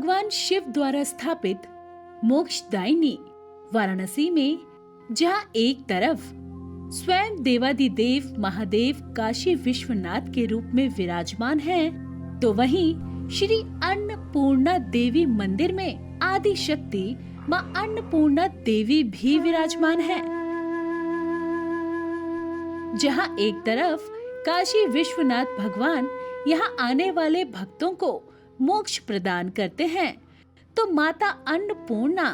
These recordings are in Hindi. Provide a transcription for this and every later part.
भगवान शिव द्वारा स्थापित मोक्षदायिनी वाराणसी में, जहां एक तरफ स्वयं देवादिदेव महादेव काशी विश्वनाथ के रूप में विराजमान हैं, तो वहीं श्री अन्नपूर्णा देवी मंदिर में आदि शक्ति मां अन्नपूर्णा देवी भी विराजमान है। जहां एक तरफ काशी विश्वनाथ भगवान यहां आने वाले भक्तों को मोक्ष प्रदान करते हैं, तो माता अन्नपूर्णा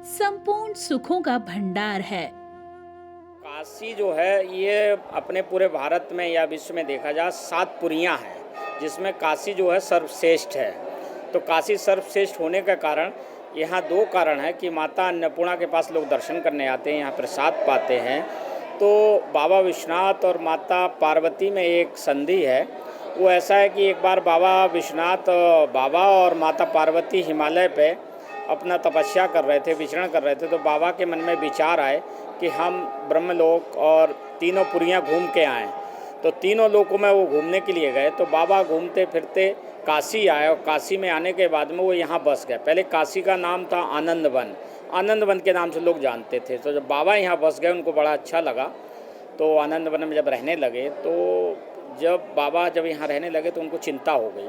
संपूर्ण सुखों का भंडार है। काशी जो है ये अपने पूरे भारत में या विश्व में देखा जाए 7 पुरियाँ हैं, जिसमें काशी जो है सर्वश्रेष्ठ है। तो काशी सर्वश्रेष्ठ होने का कारण यहाँ 2 कारण है कि माता अन्नपूर्णा के पास लोग दर्शन करने आते हैं, यहाँ प्रसाद पाते हैं। तो बाबा विश्वनाथ और माता पार्वती में एक संधि है। वो ऐसा है कि एक बार बाबा विश्वनाथ बाबा और माता पार्वती हिमालय पे अपना तपस्या कर रहे थे, विचरण कर रहे थे। तो बाबा के मन में विचार आए कि हम ब्रह्मलोक और तीनों पुरियाँ घूम के आएँ। तो तीनों लोकों में वो घूमने के लिए गए। तो बाबा घूमते फिरते काशी आए और काशी में आने के बाद में वो यहाँ बस गए। पहले काशी का नाम था आनंद वन, आनंद वन के नाम से लोग जानते थे। तो जब बाबा यहाँ बस गए उनको बड़ा अच्छा लगा। तो आनंद वन में जब रहने लगे, तो जब यहाँ रहने लगे तो उनको चिंता हो गई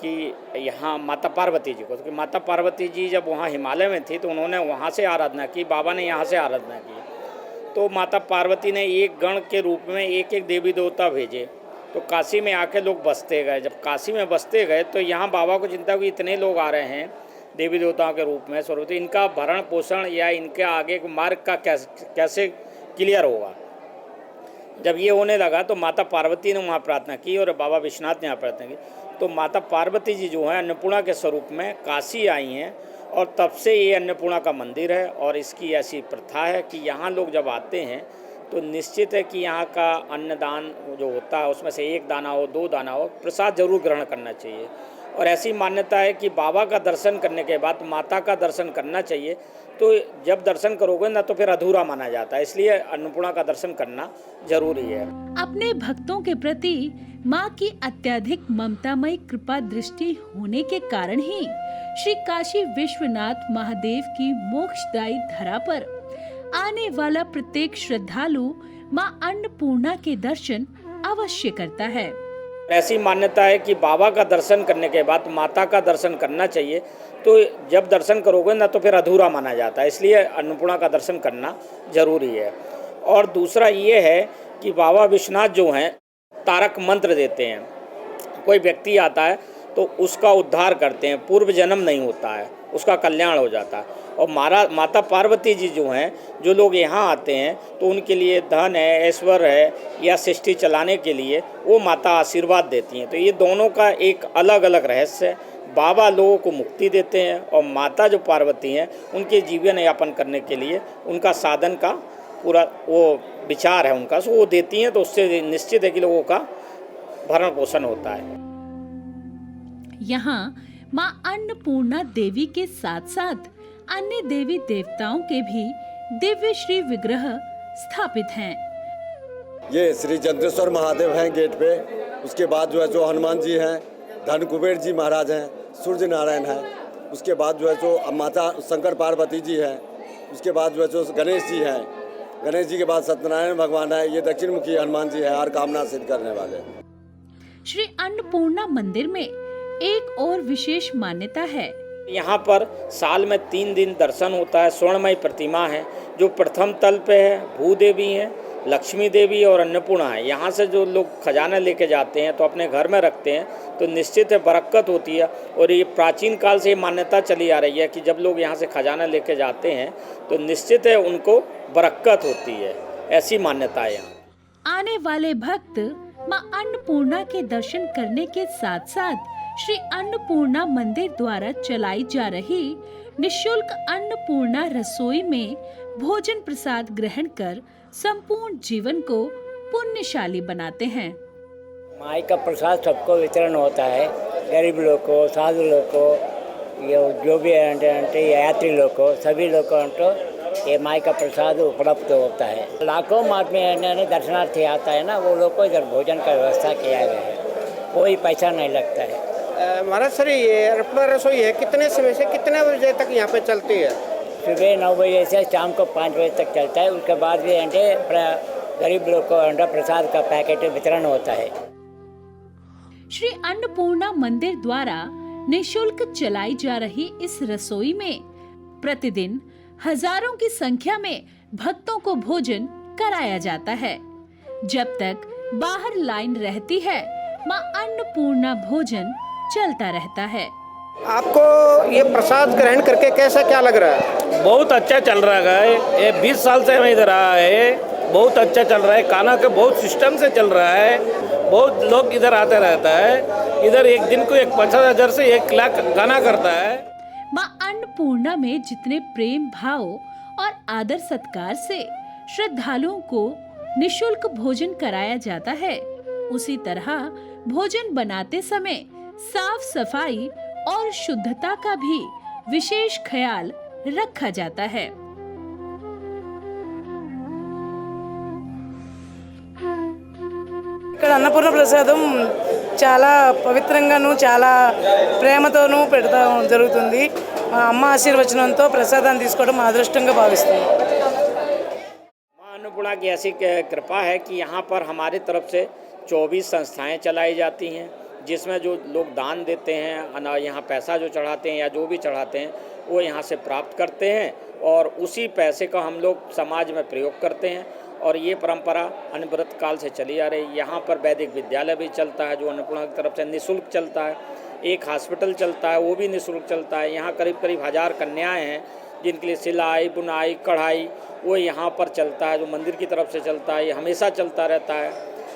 कि यहाँ माता पार्वती जी को, क्योंकि माता पार्वती जी जब वहाँ हिमालय में थी तो उन्होंने वहाँ से आराधना की, बाबा ने यहाँ से आराधना की। तो माता पार्वती ने एक गण के रूप में एक एक देवी देवता भेजे। तो काशी में आके लोग बसते गए। जब काशी में बसते गए तो यहाँ बाबा को चिंता हुई, इतने लोग आ रहे हैं देवी देवताओं के रूप में स्वरूप, इनका भरण पोषण या इनके आगे मार्ग का कैसे क्लियर होगा। जब ये होने लगा तो माता पार्वती ने वहाँ प्रार्थना की और बाबा विश्वनाथ ने यहाँ प्रार्थना की। तो माता पार्वती जी जो है अन्नपूर्णा के स्वरूप में काशी आई हैं और तब से ये अन्नपूर्णा का मंदिर है। और इसकी ऐसी प्रथा है कि यहाँ लोग जब आते हैं तो निश्चित है कि यहाँ का अन्नदान जो होता है उसमें से 1 दाना हो, 2 दाना हो, प्रसाद जरूर ग्रहण करना चाहिए। और ऐसी मान्यता है कि बाबा का दर्शन करने के बाद माता का दर्शन करना चाहिए। तो जब दर्शन करोगे ना तो फिर अधूरा माना जाता है, इसलिए अन्नपूर्णा का दर्शन करना जरूरी है। अपने भक्तों के प्रति माँ की अत्यधिक ममतामयी कृपा दृष्टि होने के कारण ही श्री काशी विश्वनाथ महादेव की मोक्षदायी धरा पर आने वाला प्रत्येक श्रद्धालु माँ अन्नपूर्णा के दर्शन अवश्य करता है। ऐसी मान्यता है कि बाबा का दर्शन करने के बाद माता का दर्शन करना चाहिए। तो जब दर्शन करोगे ना तो फिर अधूरा माना जाता है, इसलिए अन्नपूर्णा का दर्शन करना जरूरी है। और दूसरा ये है कि बाबा विश्वनाथ जो हैं तारक मंत्र देते हैं। कोई व्यक्ति आता है तो उसका उद्धार करते हैं, पूर्व जन्म नहीं होता है, उसका कल्याण हो जाता है। और माता पार्वती जी जो हैं, जो लोग यहाँ आते हैं तो उनके लिए धन है, ऐश्वर्य है या सृष्टि चलाने के लिए वो माता आशीर्वाद देती हैं। तो ये दोनों का एक अलग अलग रहस्य है। बाबा लोगों को मुक्ति देते हैं और माता जो पार्वती हैं उनके जीवन यापन करने के लिए उनका साधन का पूरा वो विचार है उनका, सो वो देती हैं। तो उससे निश्चित है कि लोगों का भरण पोषण होता है। यहाँ माँ अन्नपूर्णा देवी के साथ साथ अन्य देवी देवताओं के भी दिव्य श्री विग्रह स्थापित हैं। ये श्री चंद्रेश्वर महादेव हैं गेट पे। उसके बाद जो है जो हनुमान जी हैं, धन कुबेर जी महाराज हैं, सूर्य नारायण हैं। उसके बाद जो है जो माता शंकर पार्वती जी हैं। उसके बाद जो है जो गणेश जी हैं। गणेश जी के बाद सत्यनारायण भगवान है। ये दक्षिण मुखी हनुमान जी है, हर कामना सिद्ध करने वाले। श्री अन्नपूर्णा मंदिर में एक और विशेष मान्यता है। यहाँ पर साल में 3 दिन दर्शन होता है। स्वर्णमयी प्रतिमा है जो प्रथम तल पे है, भूदेवी है, लक्ष्मी देवी और अन्नपूर्णा है। यहाँ से जो लोग खजाना लेके जाते हैं तो अपने घर में रखते हैं तो निश्चित है बरकत होती है। और ये प्राचीन काल से मान्यता चली आ रही है कि जब लोग यहाँ से खजाना लेके जाते हैं तो निश्चित है उनको बरकत होती है, ऐसी मान्यता है यहाँ। आने वाले भक्त माँ अन्नपूर्णा के दर्शन करने के साथ साथ श्री अन्नपूर्णा मंदिर द्वारा चलाई जा रही निःशुल्क अन्नपूर्णा रसोई में भोजन प्रसाद ग्रहण कर संपूर्ण जीवन को पुण्यशाली बनाते हैं। माई का प्रसाद सबको वितरण होता है, गरीब लोग को, साधु लोग को, ये जो भी यात्री लोग को, सभी लोगों को ये माई का प्रसाद उपलब्ध होता है। लाखों में दर्शनार्थी आता है ना, वो लोग को इधर भोजन का व्यवस्था किया गया है, कोई पैसा नहीं लगता है। महाराज सर, ये अन्नपूर्णा रसोई है कितने समय से कितने बजे तक यहाँ पे चलती है? सुबह 9 बजे से शाम को 5 बजे तक चलता है। उसके बाद भी गरीब लोग को प्रसाद का पैकेट वितरण होता है। श्री अन्नपूर्णा मंदिर द्वारा निःशुल्क चलाई जा रही इस रसोई में प्रतिदिन हजारों की संख्या में भक्तों को भोजन कराया जाता है। जब तक बाहर लाइन रहती है, मां अन्नपूर्णा भोजन चलता रहता है। आपको ये प्रसाद ग्रहण करके कैसा क्या लग रहा है? बहुत अच्छा चल रहा है। ये 20 साल से मैं इधर आया है, बहुत अच्छा चल रहा है। खाना का बहुत सिस्टम से चल रहा है, बहुत लोग इधर आते रहता है। इधर एक दिन को 50,000 से 1 लाख गाना करता है। मां अन्नपूर्णा में जितने प्रेम भाव और आदर सत्कार से श्रद्धालुओं को निःशुल्क भोजन कराया जाता है, उसी तरह भोजन बनाते समय साफ सफाई और शुद्धता का भी विशेष ख्याल रखा जाता है। ఇక్కడ అన్నపూర్ణ ప్రసాదం చాలా పవిత్రంగాను చాలా ప్రేమతోనూ పెడతా జరుగుతుంది। మా అమ్మ ఆశీర్వచనంతో ప్రసాదాన్ని తీసుకోవడం మా అదృష్టంగా భావిస్తున్నాను। माँ अन्नपूर्णा की ऐसी कृपा है कि यहाँ पर हमारी तरफ से 24 संस्थाएं चलाई जाती हैं, जिसमें जो लोग दान देते हैं, यहाँ पैसा जो चढ़ाते हैं या जो भी चढ़ाते हैं, वो यहाँ से प्राप्त करते हैं और उसी पैसे का हम लोग समाज में प्रयोग करते हैं। और ये परंपरा अनवरत काल से चली आ रही है। यहाँ पर वैदिक विद्यालय भी चलता है, जो अन्नपूर्णा की तरफ से निःशुल्क चलता है। एक हॉस्पिटल चलता है, वो भी निःशुल्क चलता है। यहाँ करीब करीब 1000 कन्याएँ हैं जिनके लिए सिलाई, बुनाई, कढ़ाई वो यहाँ पर चलता है, जो मंदिर की तरफ से चलता है। ये हमेशा चलता रहता है।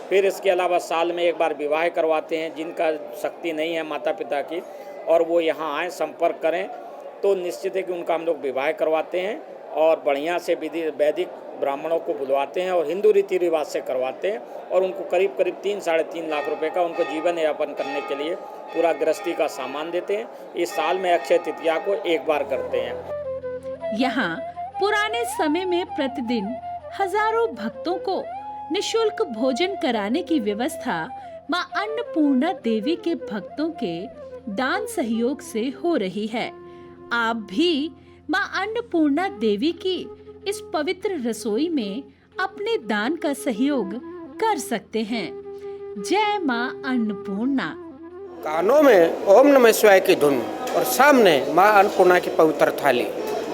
फिर इसके अलावा साल में एक बार विवाह करवाते हैं, जिनका शक्ति नहीं है माता पिता की, और वो यहाँ आएँ, संपर्क करें तो निश्चित है कि उनका हम लोग विवाह करवाते हैं और बढ़िया से वैदिक ब्राह्मणों को बुलवाते हैं और हिंदू रीति रिवाज से करवाते हैं। और उनको करीब करीब 3-3.5 लाख रुपए का उनको जीवन यापन करने के लिए पूरा गृहस्थी का सामान देते हैं। इस साल में अक्षय तृतीया को एक बार करते हैं। यहाँ पुराने समय में प्रतिदिन हजारों भक्तों को निःशुल्क भोजन कराने की व्यवस्था मां अन्नपूर्णा देवी के भक्तों के दान सहयोग से हो रही है। आप भी मां अन्नपूर्णा देवी की इस पवित्र रसोई में अपने दान का सहयोग कर सकते हैं। जय मां अन्नपूर्णा। कानों में ओम नमः शिवाय की धुन और सामने माँ अन्नपूर्णा की पवित्र थाली।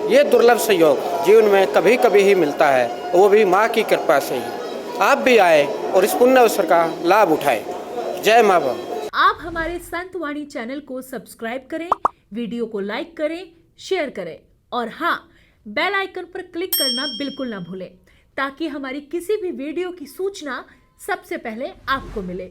ये दुर्लभ सहयोग जीवन में कभी कभी ही मिलता है, वो भी माँ की कृपा से ही। आप भी आए और इस पुण्य अवसर का लाभ उठाएं। जय माँ बाबा। आप हमारे संतवाणी चैनल को सब्सक्राइब करें, वीडियो को लाइक करें, शेयर करें और हाँ, बेल आइकन पर क्लिक करना बिल्कुल ना भूलें, ताकि हमारी किसी भी वीडियो की सूचना सबसे पहले आपको मिले।